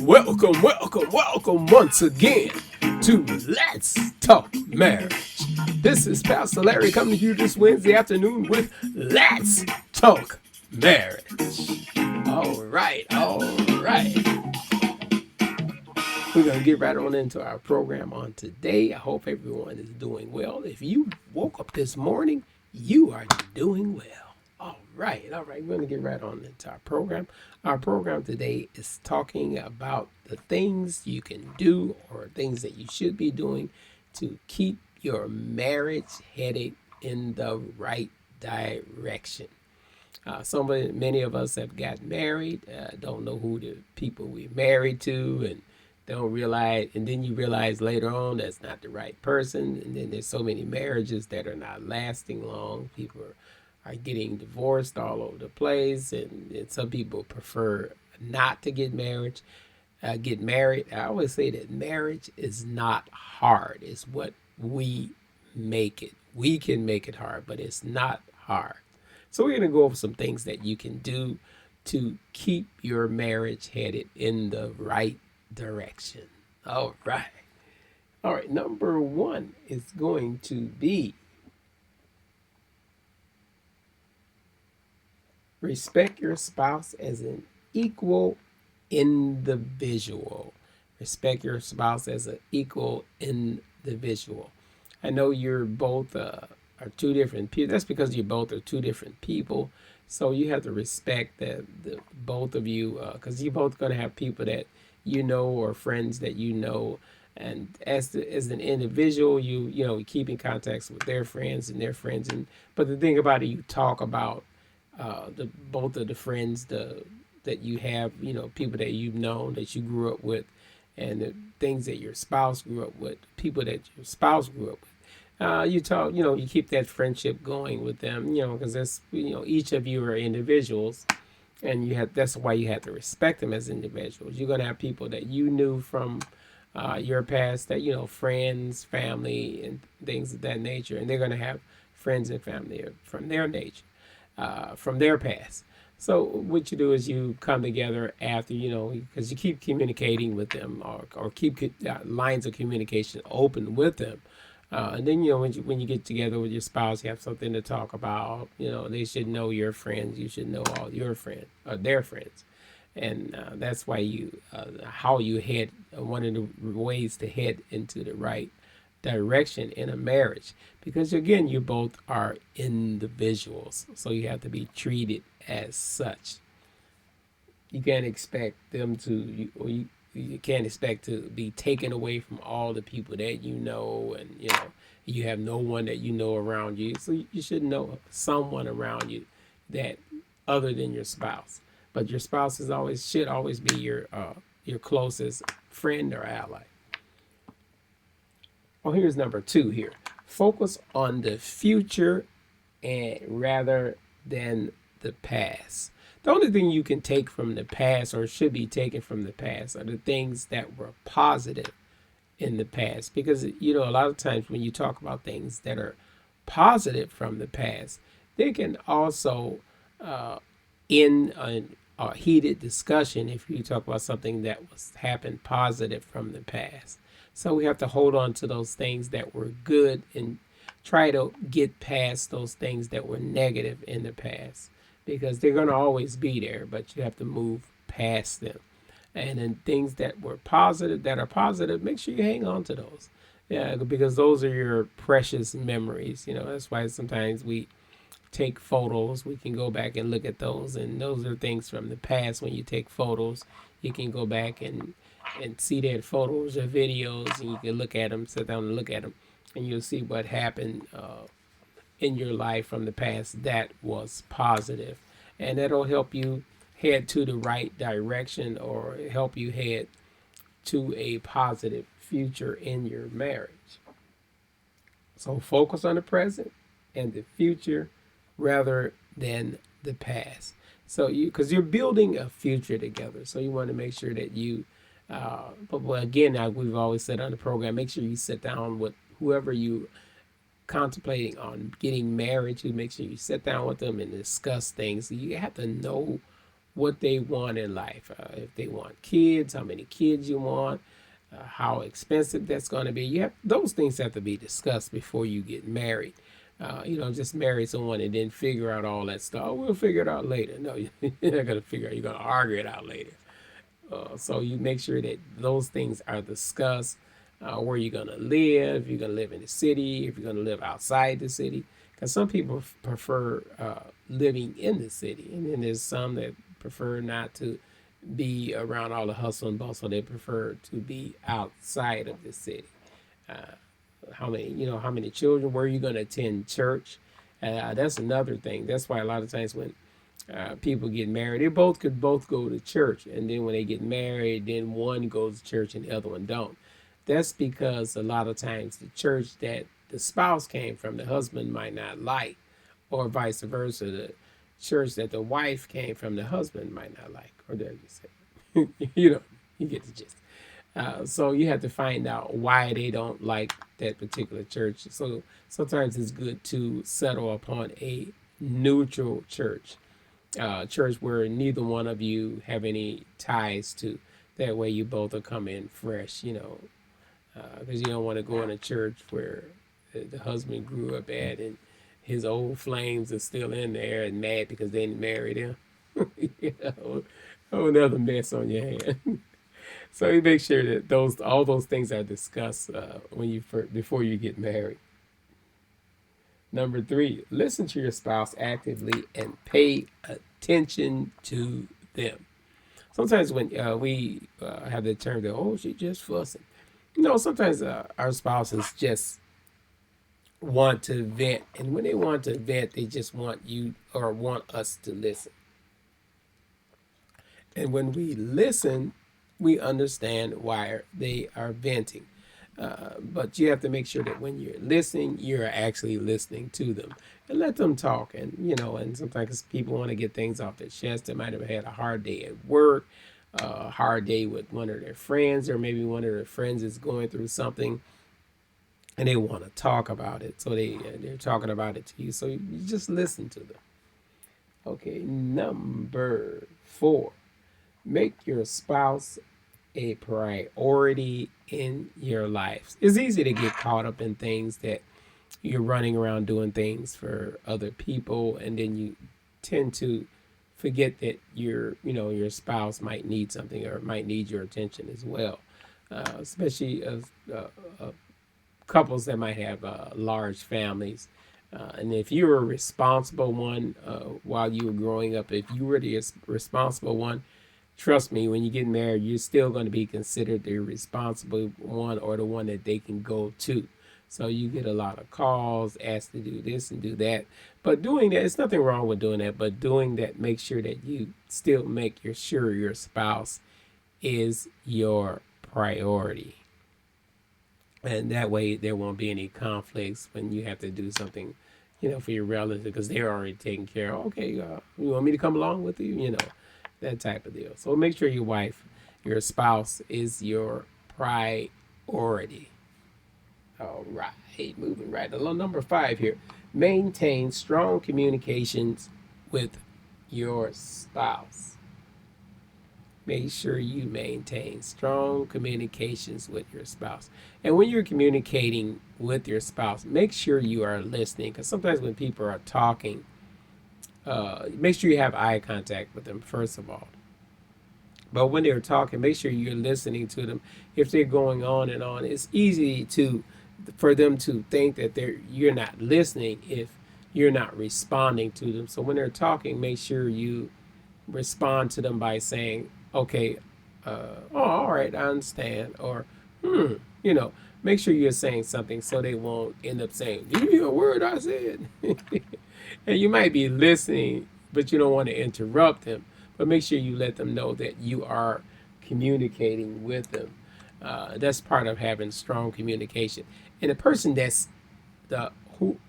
Welcome once again to Let's Talk Marriage. This is Pastor Larry coming to you this Wednesday afternoon with Let's Talk Marriage. All right. We're going to get right on into our program on today. I hope everyone is doing well. If you woke up this morning, you are doing well. All right. We're going to get right on into our program. Our program today is talking about the things you can do or things that you should be doing to keep your marriage headed in the right direction. Many of us have gotten married, don't know who the people we married to, and don't realize, and then you realize later on that's not the right person, and then there's so many marriages that are not lasting long. People are getting divorced all over the place, and some people prefer not to get married. I always say that marriage is not hard. It's what we make it. We can make it hard, but it's not hard. So we're going to go over some things that you can do to keep your marriage headed in the right direction. All right. Number one is going to be respect your spouse as an equal individual. Respect your spouse as an equal individual. I know you're both are two different people. That's because you both are two different people. So you have to respect that the both of you, because you're both going to have people that you know or friends that you know. And as an individual, you keep in contact with their friends and their friends. But the thing about it, you talk about both of the friends that you have, people that you've known, that you grew up with, and the things that your spouse grew up with, people that your spouse grew up with. You talk, you keep that friendship going with them, because that's, each of you are individuals, and that's why you have to respect them as individuals. You're going to have people that you knew from your past, that, friends, family, and things of that nature, and they're going to have friends and family from their nature, from their past. So what you do is you come together after, because you keep communicating with them or keep lines of communication open with them. And then, when you get together with your spouse, you have something to talk about. They should know your friends. You should know all your friends, or their friends. And that's why how you head, one of the ways to head into the right direction in a marriage. Because, again, you both are individuals. So you have to be treated as such. You can't expect them to, you can't expect to be taken away from all the people that you know, and you have no one that you know around you. So you should know someone around you that other than your spouse. But your spouse should always be your closest friend or ally. Well, here's number 2 here. Focus on the future and rather than the past. The only thing you can take from the past, or should be taken from the past, are the things that were positive in the past. Because, a lot of times when you talk about things that are positive from the past, they can also end a heated discussion if you talk about something that happened positive from the past. So we have to hold on to those things that were good and try to get past those things that were negative in the past. Because they're going to always be there, but you have to move past them. And then things that are positive, make sure you hang on to those. Yeah, because those are your precious memories. That's why sometimes we take photos. We can go back and look at those, and those are things from the past. When you take photos, you can go back and see that photos or videos, and you can look at them, sit down and look at them, and you'll see what happened in your life from the past that was positive, and that'll help you head to the right direction or help you head to a positive future in your marriage. So focus on the present and the future rather than the past. So because you're building a future together, so you want to make sure that you but again, like we've always said on the program, make sure you sit down with whoever you contemplating on getting married to. Make sure you sit down with them and discuss things. You have to know what they want in life. If they want kids, how many kids you want, how expensive that's going to be. Those things have to be discussed before you get married. Just marry someone and then figure out all that stuff. Oh, we'll figure it out later. No, you're not going to figure out. You're going to argue it out later. So you make sure that those things are discussed. Where you're going to live, if you're going to live in the city, if you're going to live outside the city. Because some people prefer living in the city, and then there's some that prefer not to be around all the hustle and bustle. They prefer to be outside of the city. How many children? Where are you going to attend church? That's another thing. That's why a lot of times when people get married, they could both go to church, and then when they get married, then one goes to church and the other one don't. That's because a lot of times the church that the spouse came from, the husband might not like, or vice versa. The church that the wife came from, the husband might not like, or there you say, you get the gist. So you have to find out why they don't like that particular church. So sometimes it's good to settle upon a neutral church, church where neither one of you have any ties to. That way you both will come in fresh, because you don't want to go in a church where the husband grew up at and his old flames are still in there and mad because they didn't marry him. Another mess on your hand. So you make sure that all those things are discussed before you get married. Number 3, listen to your spouse actively and pay attention to them. Sometimes when we have the term that, oh, she just fussing. Sometimes our spouses just want to vent. And when they want to vent, they just want you or want us to listen. And when we listen, we understand why they are venting. But you have to make sure that when you're listening, you're actually listening to them. And let them talk. And, and sometimes people want to get things off their chest. They might have had a hard day at work, a hard day with one of their friends, or maybe one of their friends is going through something and they want to talk about it. So they're talking about it to you. So you just listen to them. Okay, number 4, make your spouse a priority in your life. It's easy to get caught up in things that you're running around doing things for other people, and then you tend to forget that your spouse might need something or might need your attention as well. Especially couples that might have large families. And if you were a responsible one while you were growing up, if you were the responsible one, trust me, when you get married, you're still going to be considered the responsible one or the one that they can go to. So you get a lot of calls, asked to do this and do that. But doing that, it's nothing wrong with doing that, but doing that, make sure that you still make sure your spouse is your priority. And that way there won't be any conflicts when you have to do something, for your relative, because they're already taken care of. Okay, you want me to come along with you? That type of deal. So make sure your spouse is your priority. All right, moving right along. Number 5 here. Maintain strong communications with your spouse. Make sure you maintain strong communications with your spouse. And when you're communicating with your spouse, make sure you are listening, because sometimes when people are talking, make sure you have eye contact with them, first of all. But when they're talking, make sure you're listening to them. If they're going on and on, it's easy for them to think that you're not listening if you're not responding to them. So when they're talking, make sure you respond to them by saying, okay, all right, I understand. Or, make sure you're saying something so they won't end up saying, "Did you hear a word I said?" And you might be listening, but you don't want to interrupt them. But make sure you let them know that you are communicating with them. That's part of having strong communication. And the person that's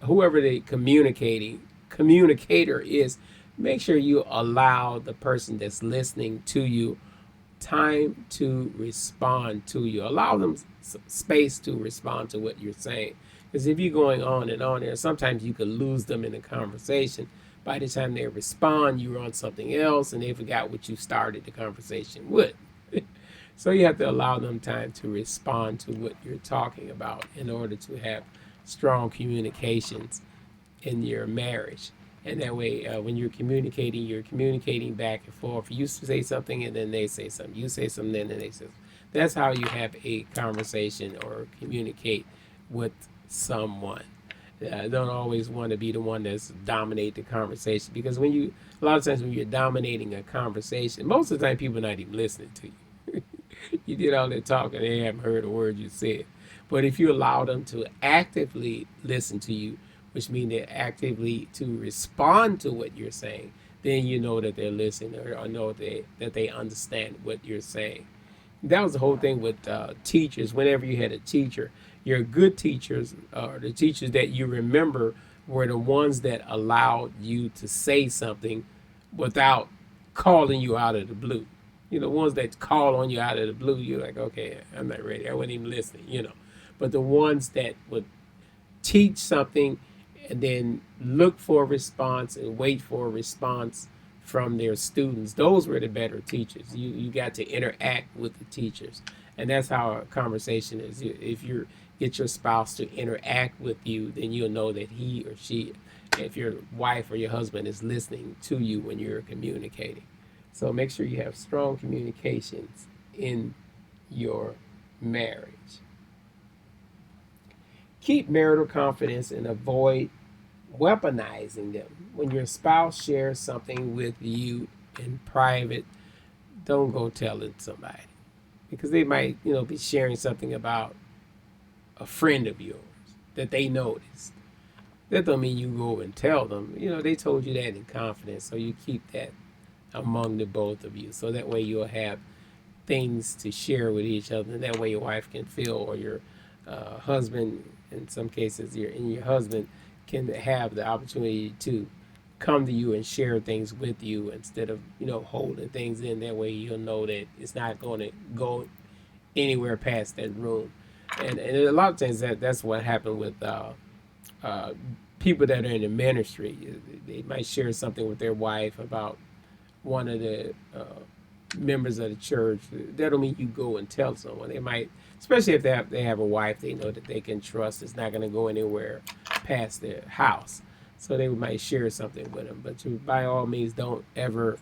whoever the communicator is, make sure you allow the person that's listening to you time to respond to you. Allow them space to respond to what you're saying. Because if you're going on and on there, sometimes you could lose them in the conversation. By the time they respond, you're on something else and they forgot what you started the conversation with. So you have to allow them time to respond to what you're talking about in order to have strong communications in your marriage. And that way, when you're communicating back and forth. You say something and then they say something. You say something and then they say something. That's how you have a conversation or communicate with someone. Don't always want to be the one that's dominate the conversation, because a lot of times when you're dominating a conversation, most of the time people are not even listening to you. You did all that talking, they haven't heard a word you said. But if you allow them to actively listen to you, which means they actively to respond to what you're saying, then you know that they're listening, or know that they understand what you're saying. That was the whole thing with teachers. Whenever you had a teacher, your good teachers, or the teachers that you remember, were the ones that allowed you to say something without calling you out of the blue. The ones that call on you out of the blue, you're like, okay, I'm not ready. I wasn't even listening. But the ones that would teach something and then look for a response and wait for a response from their students, those were the better teachers. You got to interact with the teachers, and that's how a conversation is. If you get your spouse to interact with you, then you'll know that he or she, if your wife or your husband, is listening to you when you're communicating. So make sure you have strong communications in your marriage. Keep marital confidence and avoid weaponizing them. When your spouse shares something with you in private, don't go tell it to somebody, because they might, be sharing something about a friend of yours that they noticed. That don't mean you go and tell them. They told you that in confidence, so you keep that among the both of you. So that way you'll have things to share with each other, and that way your wife can feel, or your husband, in some cases, your husband can have the opportunity to come to you and share things with you, instead of holding things in. That way you'll know that it's not going to go anywhere past that room. And a lot of times that's what happened with uh, people that are in the ministry. They might share something with their wife about one of the members of the church. That don't mean you go and tell someone. They might, especially if they have a wife they know that they can trust, it's not going to go anywhere past their house. So they might share something with them. But you, by all means, don't ever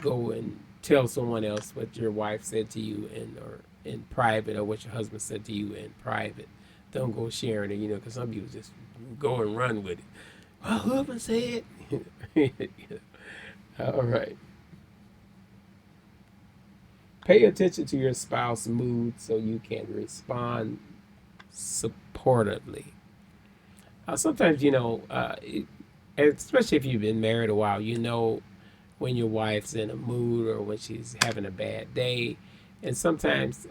go and tell someone else what your wife said to you in private, or what your husband said to you in private. Don't go sharing it, because some people just go and run with it. Well, whoever said. All right. Pay attention to your spouse's mood so you can respond supportively. Sometimes, especially if you've been married a while, when your wife's in a mood or when she's having a bad day. And sometimes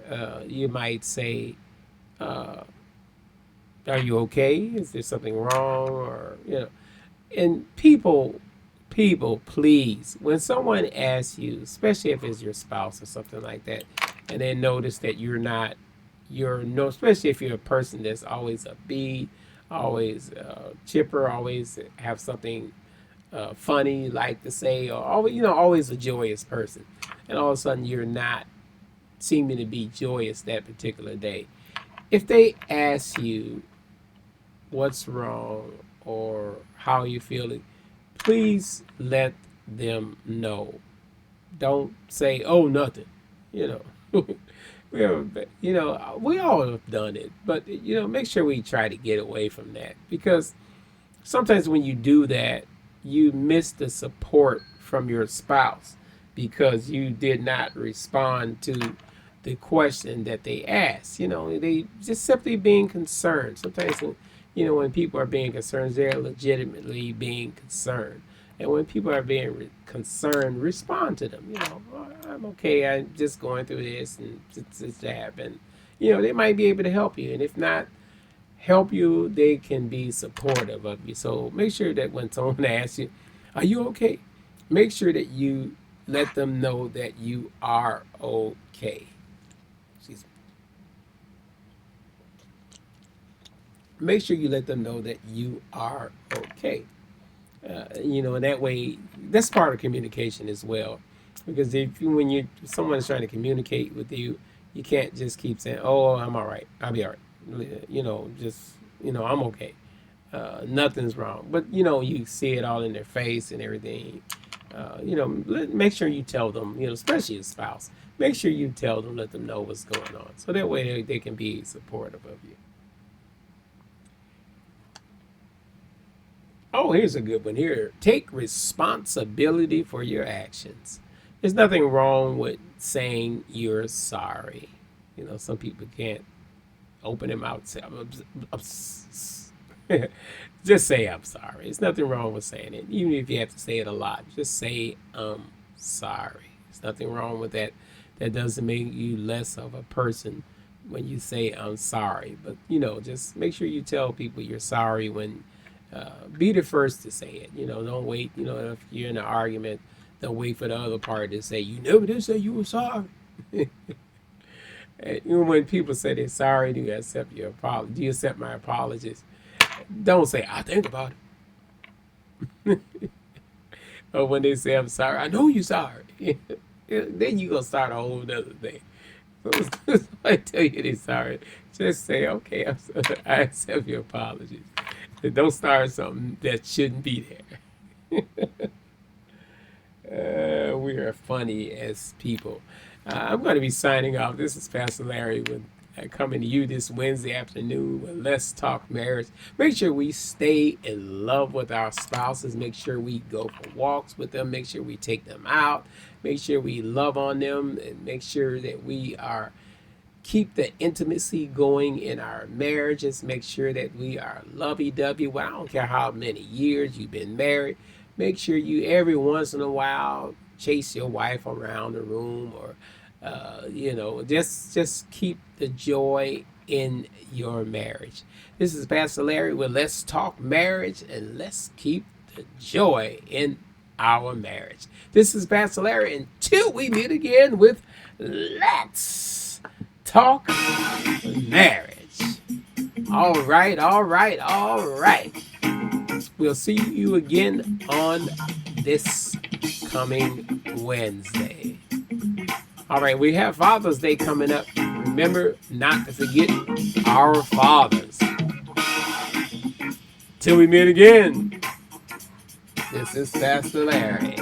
you might say, are you okay? Is there something wrong? And people, please, when someone asks you, especially if it's your spouse or something like that, and they notice that especially if you're a person that's always upbeat, always chipper, always have something funny like to say, or always a joyous person, and all of a sudden you're not seeming to be joyous that particular day. If they ask you what's wrong or how you feeling, please let them know. Don't say, "Oh, nothing." You know, we all have done it, but make sure we try to get away from that, because sometimes when you do that, you miss the support from your spouse because you did not respond to the question that they asked. They just simply being concerned. Sometimes when people are being concerned, they're legitimately being concerned. And when people are being concerned, respond to them. "Oh, I'm okay. I'm just going through this, and it's happened." They might be able to help you, and if not help you, they can be supportive of you. So make sure that when someone asks you, "Are you okay?" make sure that you let them know that you are okay. Excuse me. Make sure you let them know that you are okay. And that way, that's part of communication as well. Because when someone is trying to communicate with you, you can't just keep saying, "Oh, I'm all right. I'll be all right." I'm okay. Nothing's wrong. But you see it all in their face and everything. Make sure you tell them. Especially a spouse. Make sure you tell them, let them know what's going on, so that way they can be supportive of you. Oh, here's a good one here. Take responsibility for your actions. There's nothing wrong with saying you're sorry. Some people can't open their mouth and say, just say I'm sorry. There's nothing wrong with saying it. Even if you have to say it a lot, just say I'm sorry. There's nothing wrong with that. That doesn't make you less of a person when you say I'm sorry. But, just make sure you tell people you're sorry when be the first to say it. Don't wait. If you're in an argument, don't wait for the other party to say, you never did say you were sorry. When people say they're sorry, do you accept your apology? Do you accept my apologies? Don't say, I think about it. Or when they say, I'm sorry, I know you're sorry. Then you're going to start a whole other thing. So I tell you they're sorry. Just say, okay, I accept your apologies. Don't start something that shouldn't be there. We are funny as people. I'm going to be signing off. This is Pastor Larry with coming to you this Wednesday afternoon with Let's Talk Marriage. Make sure we stay in love with our spouses. Make sure we go for walks with them. Make sure we take them out. Make sure we love on them, and make sure that we keep the intimacy going in our marriages. Make sure that we are lovey-dovey. Well, I don't care how many years you've been married. Make sure you every once in a while chase your wife around the room, or just keep the joy in your marriage. This is Pastor Larry with Let's Talk Marriage, and let's keep the joy in our marriage. This is Pastor Larry, until we meet again with Let's Talk Marriage. All right. We'll see you again on this coming Wednesday. All right, we have Father's Day coming up. Remember not to forget our fathers. Till we meet again, this is Pastor Larry.